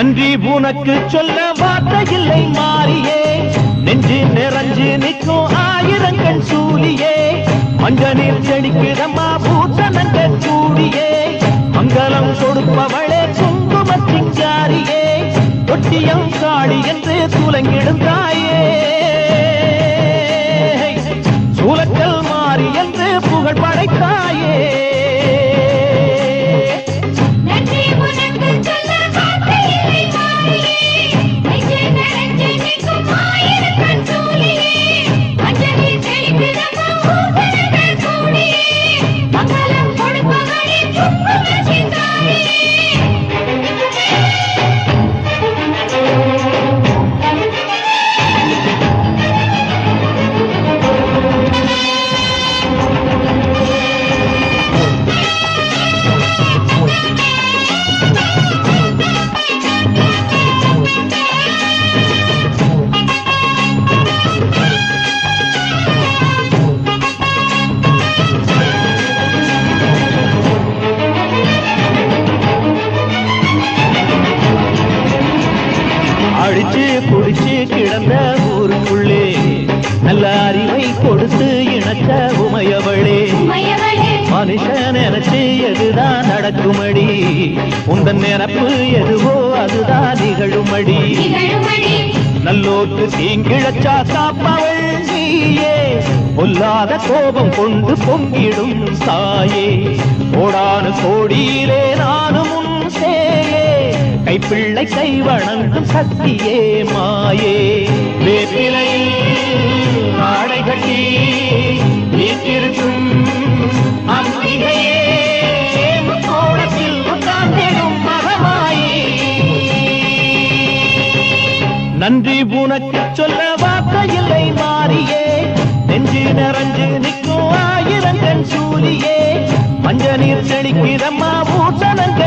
நன்றி உனக்கு சொல்ல வார்த்தை இல்லை மாறியே நெஞ்சு நிறைஞ்சு நிற்கும் ஆயிரங்கள் சூலியே மஞ்சனில் செடிக்குதம்மா பூசணங்க சூடியே மங்களம் கொடுப்பவளே குங்கும சிங்காரியே தொட்டியம் காடி என்று துலங்கிடும் தாயே சூலக்கல் மாறி என்று புகழ் படைத்தாயே அடிச்சு குடிச்சு கிடந்த ஊருக்குள்ளே நல்ல அறிவை கொடுத்து இணக்க உமையவளே மனுஷன் நினைச்சு எதுதான் நடக்குமடி உந்தன் நினைப்பு எதுவோ அதுதான் நிகழுமடி நல்லோர்க்கு தீங்கிழச்சா காப்பவள் நீயே பொல்லாத கோபம் கொண்டு பொங்கிடும் தாயே கோடானு கோடியிலே நானும் உன் சேயே கைப்பிள்ளை கை வணங்கும் சக்தியே மாயே வேப்பிலையில் ஆடை கட்டி வீட்டிருக்கும் அம்பிகையே கோடத்தில் உட்கார்ந்திடும் மகமாயே நன்றி உனக்கு சொல்ல வார்த்தை இல்லை மாறியே நெஞ்சு நிறைஞ்சு நிற்கும் ஆயிரங்கள் சூலியே மஞ்ச நீர் செடிக்கிறம்மா பூசணங்க